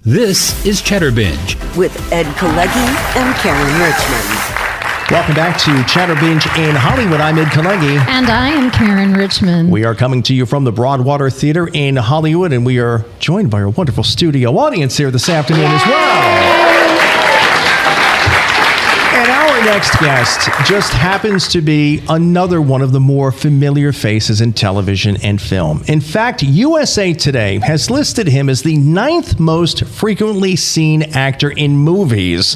This is Chatterbinge with Ed, Kalegi, and Caryn Richman. Welcome back to Chatterbinge in Hollywood. I'm Ed Kalegi. And I am Caryn Richman. We are coming to you from the Broadwater Theater in Hollywood, and we are joined by our wonderful studio audience here this afternoon as well. And our next guest just happens to be another one of the more familiar faces in television and film. In fact, USA Today has listed him as the 9th most frequently seen actor in movies.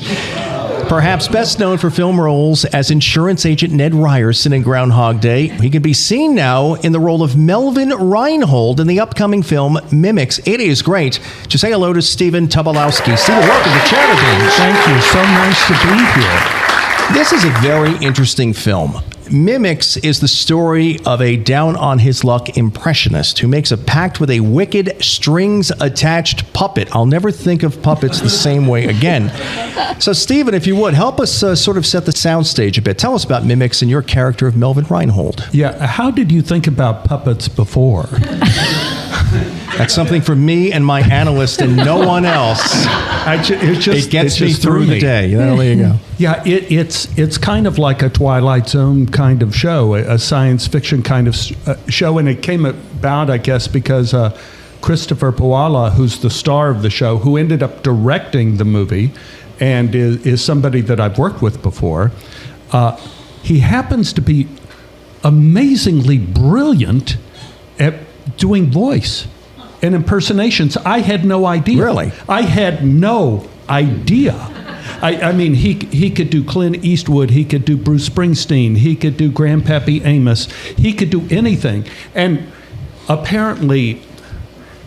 Perhaps best known for film roles as insurance agent Ned Ryerson in Groundhog Day, he can be seen now in the role of Melvin Reinhold in the upcoming film Mimics. It is great to say hello to Stephen Tobolowsky. Stephen, welcome to Chatterbinge. Thank you. So nice to be here. This is a very interesting film. Mimics is the story of a down-on-his-luck impressionist who makes a pact with a wicked, strings-attached puppet. I'll never think of puppets the same way again. So, Stephen, if you would, help us sort of set the soundstage a bit. Tell us about Mimics and your character of Melvin Reinhold. Yeah, how did you think about puppets before? That's something for me and my analyst and no one else. It gets me through the day. There you go. Yeah, it's kind of like a Twilight Zone kind of show, a science fiction kind of show, and it came about, I guess, because Christopher Powala, who's the star of the show, who ended up directing the movie, and is somebody that I've worked with before, he happens to be amazingly brilliant at doing voice and impersonations. I had no idea. Really? I had no idea. I mean, he could do Clint Eastwood, he could do Bruce Springsteen, he could do Grandpappy Amos, he could do anything. And apparently,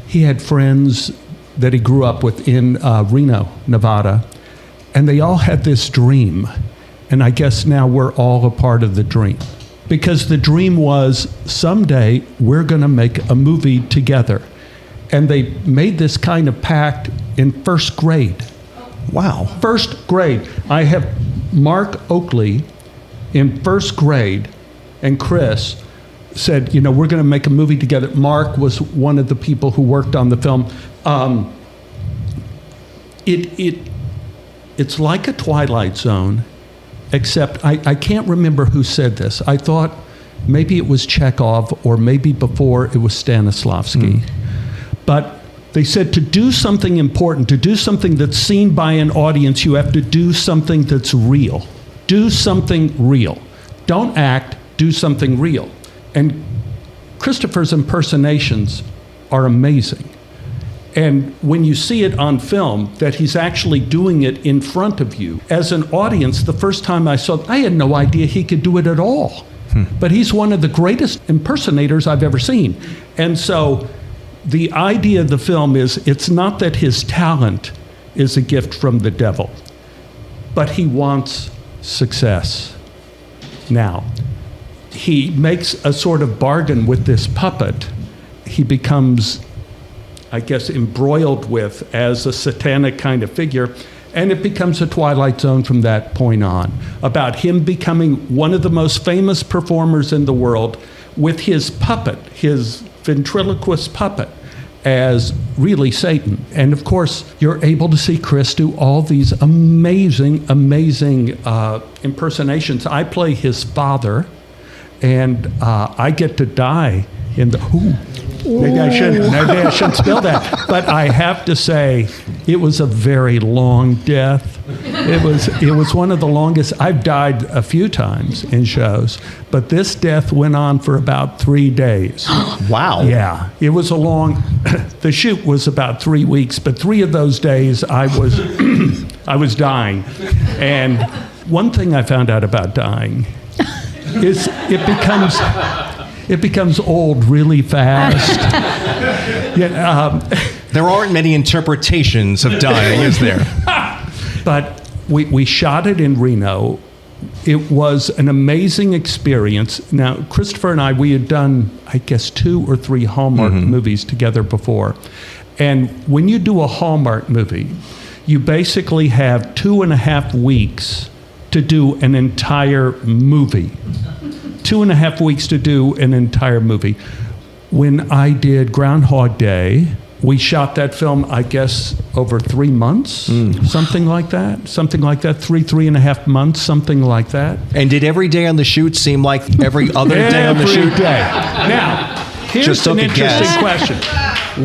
he had friends that he grew up with in Reno, Nevada, and they all had this dream. And I guess now we're all a part of the dream. Because the dream was, someday we're going to make a movie together. And they made this kind of pact in first grade. Wow. First grade. I have Mark Oakley in first grade, and Chris said, you know, we're going to make a movie together. Mark was one of the people who worked on the film. It's like a Twilight Zone, except I can't remember who said this. I thought maybe it was Chekhov, or maybe before it was Stanislavski. But they said to do something important, to do something that's seen by an audience, you have to do something that's real. Do something real. Don't act, do something real. And Christopher's impersonations are amazing. And when you see it on film, that he's actually doing it in front of you, as an audience, the first time I saw it, I had no idea he could do it at all. But he's one of the greatest impersonators I've ever seen. And so the idea of the film is, it's not that his talent is a gift from the devil, but he wants success. Now, he makes a sort of bargain with this puppet. He becomes, I guess, embroiled with as a satanic kind of figure, and it becomes a Twilight Zone from that point on, about him becoming one of the most famous performers in the world with his puppet, his ventriloquist puppet, as really Satan. And of course, you're able to see Chris do all these amazing impersonations. I play his father, and I get to die in the... Maybe I shouldn't spell that. But I have to say, it was a very long death. It was one of the longest. I've died a few times in shows, but this death went on for about 3 days. Wow. Yeah, it was a long. The shoot was about 3 weeks, but 3 of those days I was I was dying. And one thing I found out about dying is it becomes old really fast. There aren't many interpretations of dying, is there? But we shot it in Reno. It was an amazing experience. Now, Christopher and I, we had done, I guess, 2 or 3 Hallmark movies together before. And when you do a Hallmark movie, you basically have 2.5 weeks to do an entire movie. 2.5 weeks to do an entire movie. When I did Groundhog Day, We shot that film, I guess, over 3 months, something like that. 3.5 months, something like that. And did every day on the shoot seem like every other day on the shoot? Every day. Now, here's an interesting question.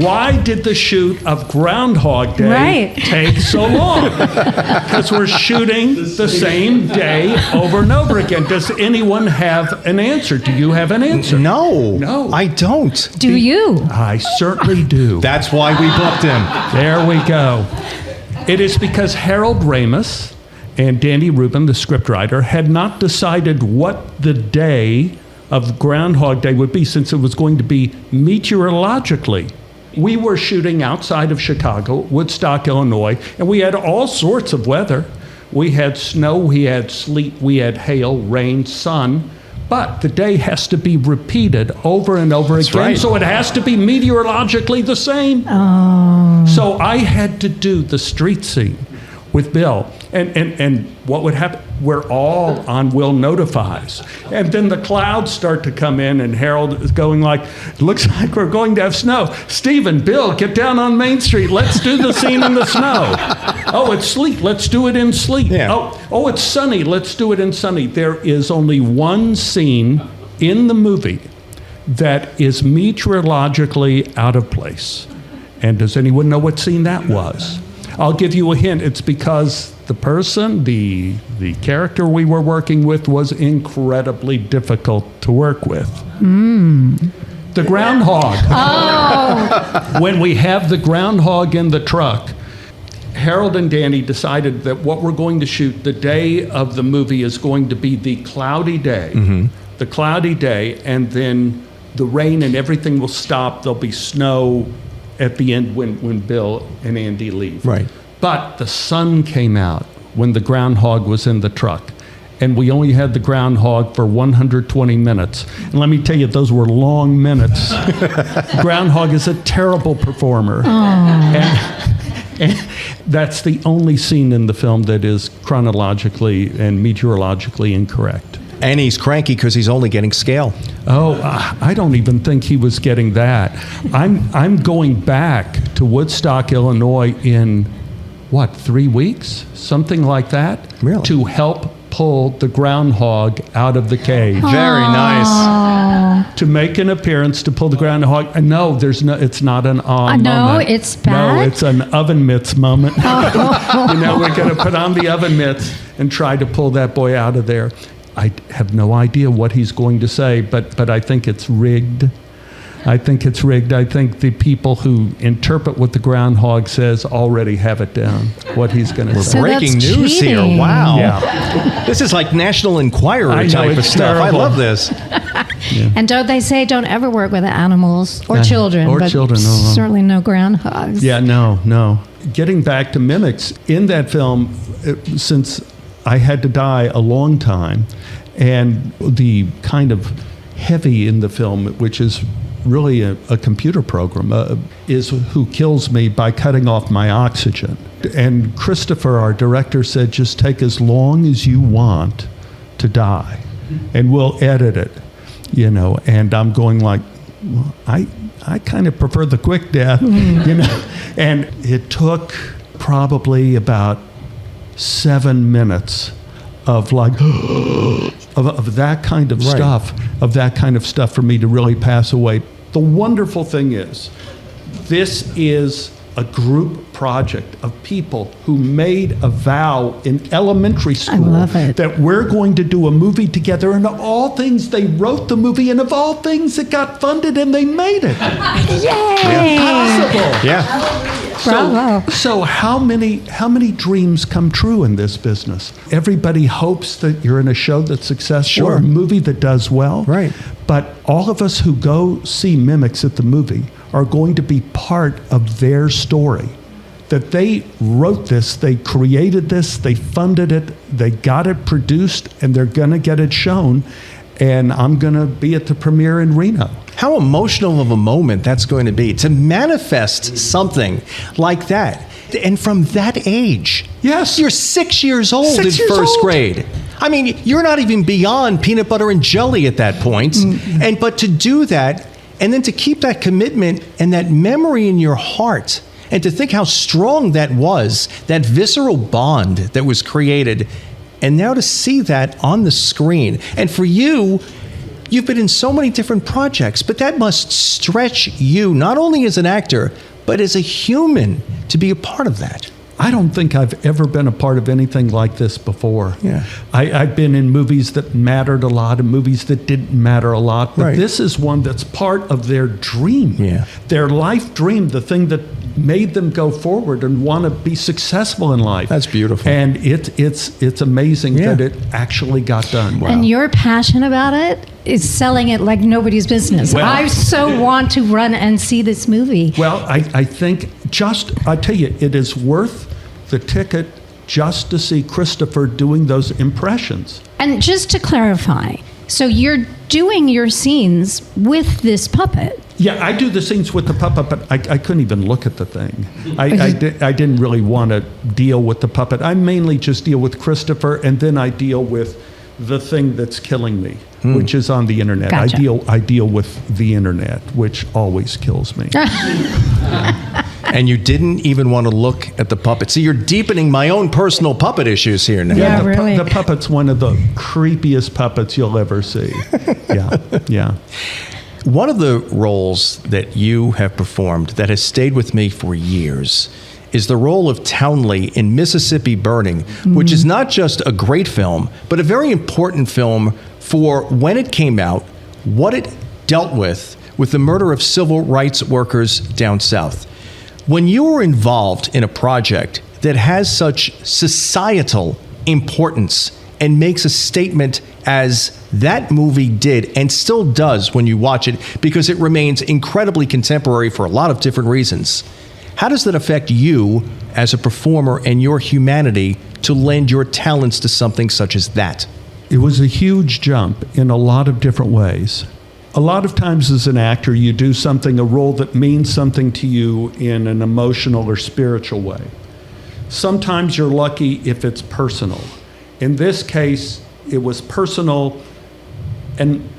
Why did the shoot of Groundhog Day take so long? Because we're shooting the same day over and over again. Does anyone have an answer? Do you have an answer? No, I don't. Do you? I certainly do. That's why we booked him. There we go. It is because Harold Ramis and Danny Rubin, the scriptwriter, had not decided what the day of Groundhog Day would be, since it was going to be meteorologically. We were shooting outside of Chicago, Woodstock, Illinois, and we had all sorts of weather. We had snow, we had sleet, we had hail, rain, sun, but the day has to be repeated over and over again, right. So it has to be meteorologically the same. Oh. So I had to do the street scene with Bill. And what would happen? We're all on Will Notifies. And then the clouds start to come in, and Harold is going like, looks like we're going to have snow. Stephen, Bill, get down on Main Street. Let's do the scene in the snow. Oh, it's sleet. Let's do it in sleet. Yeah. Oh, it's sunny. Let's do it in sunny. There is only one scene in the movie that is meteorologically out of place. And does anyone know what scene that was? I'll give you a hint. It's because the person, the character we were working with, was incredibly difficult to work with. The groundhog. Oh. When we have the groundhog in the truck, Harold and Danny decided that what we're going to shoot the day of the movie is going to be the cloudy day. The cloudy day, and then the rain and everything will stop. There'll be snow at the end when Bill and Andy leave. Right. But the sun came out when the groundhog was in the truck. And we only had the groundhog for 120 minutes. And let me tell you, those were long minutes. Groundhog is a terrible performer. And that's the only scene in the film that is chronologically and meteorologically incorrect. And he's cranky because he's only getting scale. Oh, I don't even think he was getting that. I'm going back to Woodstock, Illinois in, 3 weeks? Something like that? Really? To help pull the groundhog out of the cage. Very nice. To make an appearance to pull the groundhog. No, it's not an moment. No, it's bad? No, it's an oven mitts moment. We're going to put on the oven mitts and try to pull that boy out of there. I have no idea what he's going to say, but I think it's rigged. I think the people who interpret what the groundhog says already have it down, what he's going to say. So Breaking that's news cheating. here. Wow. Yeah. This is like National Enquirer I know, type of it's stuff. terrible. I love this. And don't they say don't ever work with animals or children? Or but children, no. certainly no groundhogs. Yeah, no. Getting back to mimics, in that film, since I had to die a long time, and the kind of heavy in the film, which is really a computer program, is who kills me by cutting off my oxygen. And Christopher, our director, said, just take as long as you want to die, and we'll edit it, And I'm going like, well, I kind of prefer the quick death, And it took probably about 7 minutes of like of that kind of stuff for me to really pass away. The wonderful thing is, this is a group project of people who made a vow in elementary school that we're going to do a movie together, and of all things they wrote the movie, and of all things it got funded and they made it. Yay! Impossible. Yeah. Bravo. So how many dreams come true in this business? Everybody hopes that you're in a show that's successful, or a movie that does well. Right. But all of us who go see Mimics at the movie are going to be part of their story. That they wrote this, they created this, they funded it, they got it produced, and they're going to get it shown. And I'm going to be at the premiere in Reno. How emotional of a moment that's going to be to manifest something like that. And from that age. Yes. You're 6 years old in first grade. I mean, you're not even beyond peanut butter and jelly at that point. But to do that And then to keep that commitment and that memory in your heart, and to think how strong that was, that visceral bond that was created, and now to see that on the screen. And for you, you've been in so many different projects, but that must stretch you, not only as an actor, but as a human, to be a part of that. I don't think I've ever been a part of anything like this before. Yeah. I've been in movies that mattered a lot and movies that didn't matter a lot, but Right. this is one that's part of their dream, Yeah. their life dream, the thing that made them go forward and want to be successful in life. That's beautiful. And it's amazing Yeah. that it actually got done. And your passion about it is selling it like nobody's business. Well- I so want to run and see this movie. Well, I think I tell you, it is worth the ticket just to see Christopher doing those impressions. And just to clarify, so you're doing your scenes with this puppet. Yeah, I do the scenes with the puppet, but I couldn't even look at the thing. I didn't really want to deal with the puppet. I mainly just deal with Christopher, and then I deal with the thing that's killing me, which is on the internet. Gotcha. I deal with the internet, which always kills me. And you didn't even want to look at the puppet. See, you're deepening my own personal puppet issues here now. Yeah, the, really. The puppet's one of the creepiest puppets you'll ever see. Yeah. One of the roles that you have performed that has stayed with me for years is the role of Townley in Mississippi Burning, which is not just a great film, but a very important film for when it came out, what it dealt with the murder of civil rights workers down south. When you were involved in a project that has such societal importance and makes a statement as that movie did and still does when you watch it, because it remains incredibly contemporary for a lot of different reasons, how does that affect you as a performer and your humanity to lend your talents to something such as that? It was a huge jump in a lot of different ways. A lot of times as an actor, you do something, a role that means something to you in an emotional or spiritual way. Sometimes you're lucky if it's personal. In this case, it was personal and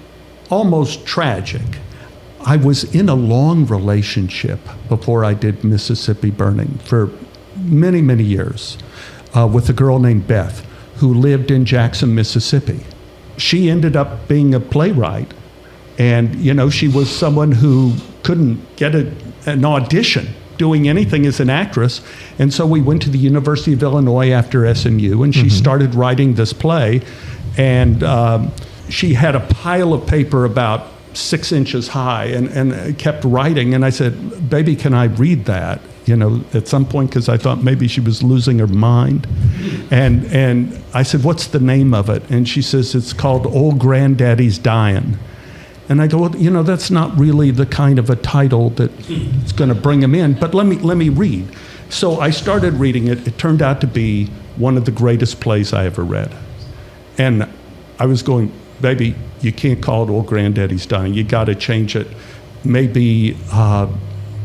almost tragic. I was in a long relationship before I did Mississippi Burning for many, many years with a girl named Beth who lived in Jackson, Mississippi. She ended up being a playwright. And, she was someone who couldn't get an audition doing anything as an actress. And so we went to the University of Illinois after SMU, and she started writing this play. And she had a pile of paper about 6 inches high and kept writing. And I said, baby, can I read that? At some point, because I thought maybe she was losing her mind. And I said, what's the name of it? And she says, it's called Old Granddaddy's Dying. And I go, well, that's not really the kind of a title that's going to bring him in, but let me read. So I started reading it. It turned out to be one of the greatest plays I ever read. And I was going, baby, you can't call it Old Granddaddy's Dying. You got to change it. Maybe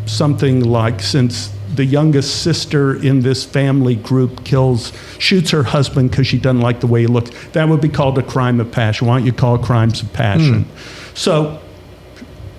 something like, since the youngest sister in this family group shoots her husband because she doesn't like the way he looks, that would be called a crime of passion. Why don't you call it crimes of passion? So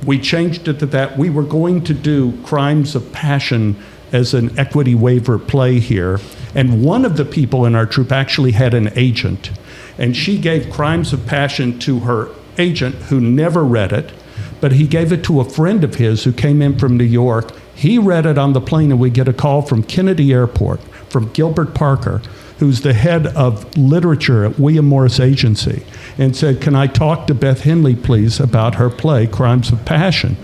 we changed it to that. We were going to do Crimes of Passion as an equity waiver play here. And one of the people in our troupe actually had an agent. And she gave Crimes of Passion to her agent, who never read it, but he gave it to a friend of his who came in from New York. He read it on the plane, and we get a call from Kennedy Airport from Gilbert Parker, who's the head of literature at William Morris Agency, and said, can I talk to Beth Henley, please, about her play, Crimes of Passion?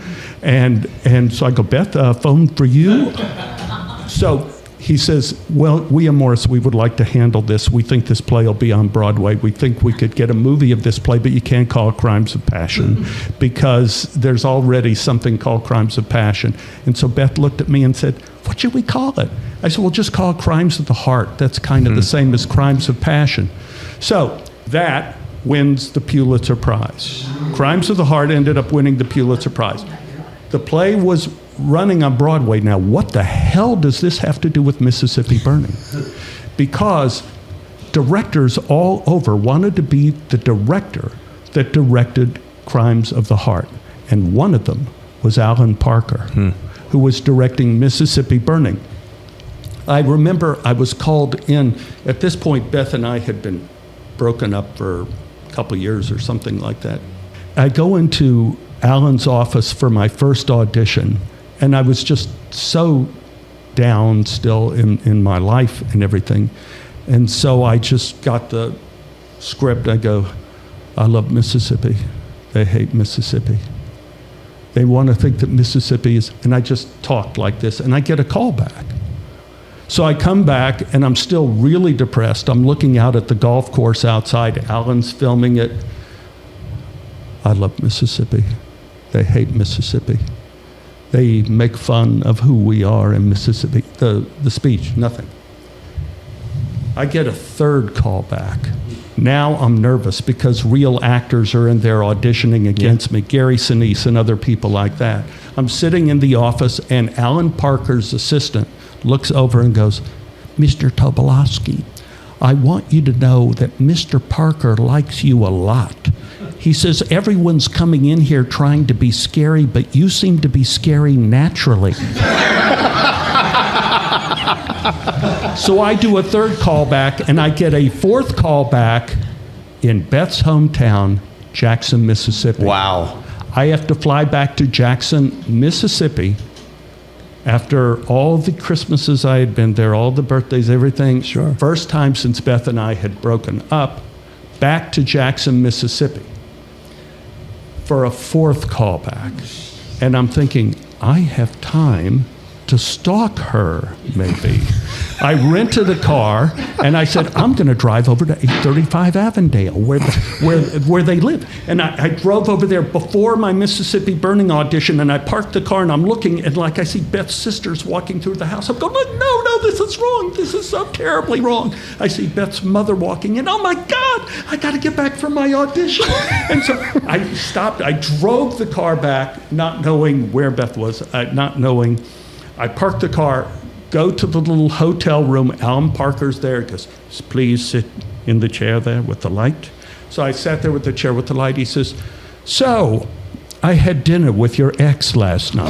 And so I go, Beth, phone for you? So he says, well, William Morris, we would like to handle this. We think this play will be on Broadway. We think we could get a movie of this play, but you can't call it Crimes of Passion because there's already something called Crimes of Passion. And so Beth looked at me and said, what should we call it? I said, well, just call it Crimes of the Heart. That's kind of the same as Crimes of Passion. So that wins the Pulitzer Prize. Crimes of the Heart ended up winning the Pulitzer Prize. The play was running on Broadway. Now, what the hell does this have to do with Mississippi Burning? Because directors all over wanted to be the director that directed Crimes of the Heart. And one of them was Alan Parker, who was directing Mississippi Burning. I remember I was called in. At this point, Beth and I had been broken up for a couple years or something like that. I go into Alan's office for my first audition, and I was just so down still in my life and everything. And so I just got the script. I go, I love Mississippi. They hate Mississippi. They want to think that Mississippi is, and I just talked like this, and I get a call back. So I come back, and I'm still really depressed. I'm looking out at the golf course outside. Alan's filming it. I love Mississippi. They hate Mississippi. They make fun of who we are in Mississippi. The speech, nothing. I get a third call back. Now I'm nervous because real actors are in there auditioning against me, Gary Sinise and other people like that. I'm sitting in the office, and Alan Parker's assistant looks over and goes, Mr. Tobolowsky, I want you to know that Mr. Parker likes you a lot. He says, everyone's coming in here trying to be scary, but you seem to be scary naturally. So I do a third callback, and I get a fourth callback in Beth's hometown, Jackson, Mississippi. Wow. I have to fly back to Jackson, Mississippi, after all the Christmases I had been there, all the birthdays, everything. Sure. First time since Beth and I had broken up, back to Jackson, Mississippi, for a fourth callback. And I'm thinking, I have time to stalk her, maybe. I rented a car, and I said, I'm going to drive over to 835 Avondale, where they live. And I drove over there before my Mississippi Burning audition, and I parked the car, and I'm looking, and like I see Beth's sisters walking through the house. I'm going, no, this is wrong. This is so terribly wrong. I see Beth's mother walking in. Oh, my God, I got to get back for my audition. And so I stopped. I drove the car back, not knowing where Beth was, not knowing. I parked the car, go to the little hotel room. Alan Parker's there. He goes, please sit in the chair there with the light. So I sat there with the chair with the light. He says, so I had dinner with your ex last night.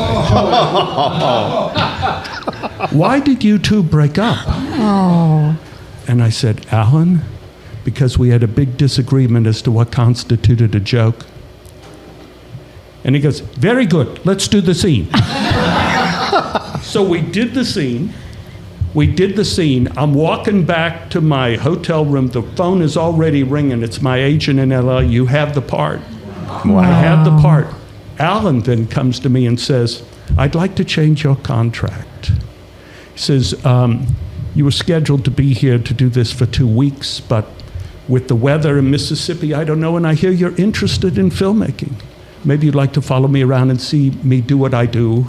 Why did you two break up? Oh. And I said, Alan, because we had a big disagreement as to what constituted a joke. And he goes, very good, let's do the scene. So we did the scene. I'm walking back to my hotel room. The phone is already ringing. It's my agent in LA. You have the part. Wow. I have the part. Alan then comes to me and says, I'd like to change your contract. He says, you were scheduled to be here to do this for 2 weeks, but with the weather in Mississippi, I don't know, and I hear you're interested in filmmaking. Maybe you'd like to follow me around and see me do what I do.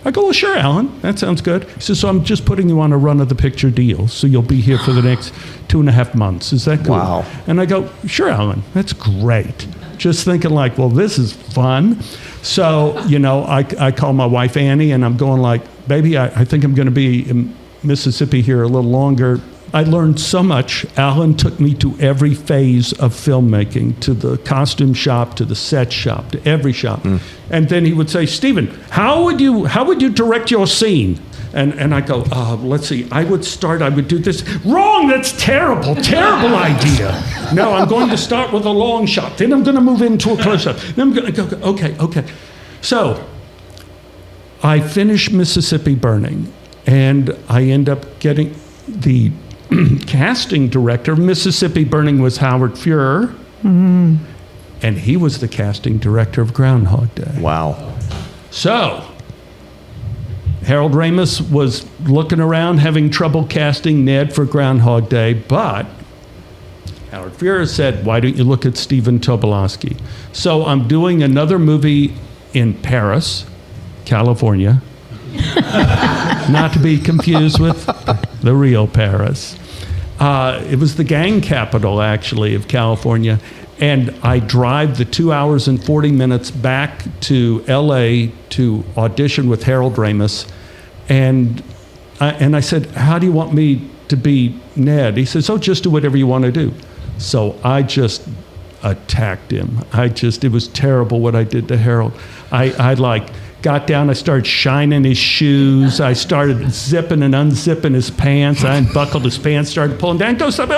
I go, well, sure, Alan, that sounds good. He says, so I'm just putting you on a run-of-the-picture deal, so you'll be here for the next 2.5 months. Is that good? Wow. And I go, sure, Alan, that's great. Just thinking like, well, this is fun. So, I call my wife Annie, and I'm going like, baby, I think I'm going to be in Mississippi here a little longer. I learned so much. Alan took me to every phase of filmmaking, to the costume shop, to the set shop, to every shop. And then he would say, Stephen, how would you direct your scene? And I go, let's see, I would do this. Wrong, that's terrible idea. No, I'm going to start with a long shot. Then I'm going to move into a close-up. Then I'm going to go, okay. So I finish Mississippi Burning, and I end up getting the casting director. Mississippi Burning was Howard Fuhrer, and he was the casting director of Groundhog Day. Wow. So Harold Ramis was looking around, having trouble casting Ned for Groundhog Day, but Howard Fuhrer said, why don't you look at Stephen Tobolowsky? So I'm doing another movie in Paris, California, not to be confused with the real Paris. It was the gang capital, actually, of California. And I drive the 2 hours and 40 minutes back to LA to audition with Harold Ramis. And I said, how do you want me to be Ned? He says, just do whatever you want to do. So I just attacked him. It was terrible what I did to Harold. I got down. I started shining his shoes. I started zipping and unzipping his pants. I unbuckled his pants, started pulling down. Go stop.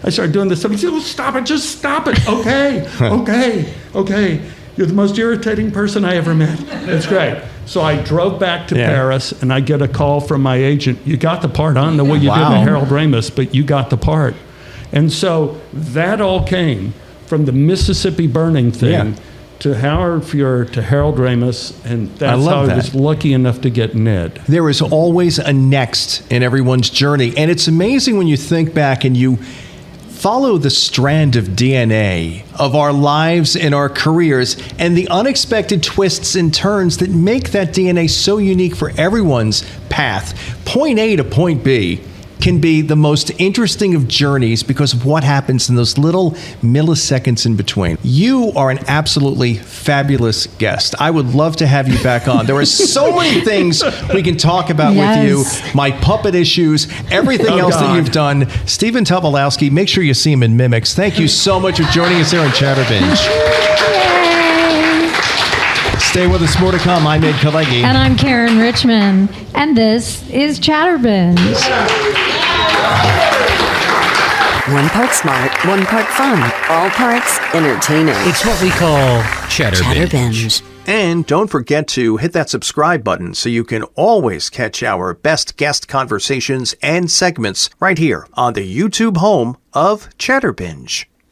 I started doing this stuff. He said, well, stop it. Just stop it. Okay. Okay. You're the most irritating person I ever met. It's great. So I drove back to Paris, and I get a call from my agent. You got the part. I don't know what you did to Harold Ramis, but you got the part. And so that all came from the Mississippi burning thing to Howard Fuhr to Harold Ramis, and that's how I was lucky enough to get Ned. There is always a next in everyone's journey, and it's amazing when you think back and you follow the strand of DNA of our lives and our careers and the unexpected twists and turns that make that DNA so unique for everyone's path. Point A to point B can be the most interesting of journeys because of what happens in those little milliseconds in between. You are an absolutely fabulous guest. I would love to have you back on. There are so many things we can talk about with you. My puppet issues, everything else that you've done. Stephen Tobolowsky, make sure you see him in Mimics. Thank you so much for joining us here on Chatterbinge. Stay with us, more to come. I'm Ed Kalegi. And I'm Caryn Richman. And this is Chatterbinge. One part smart, one part fun, all parts entertaining. It's what we call Chatterbinge. Chatterbinge. And don't forget to hit that subscribe button so you can always catch our best guest conversations and segments right here on the YouTube home of Chatterbinge.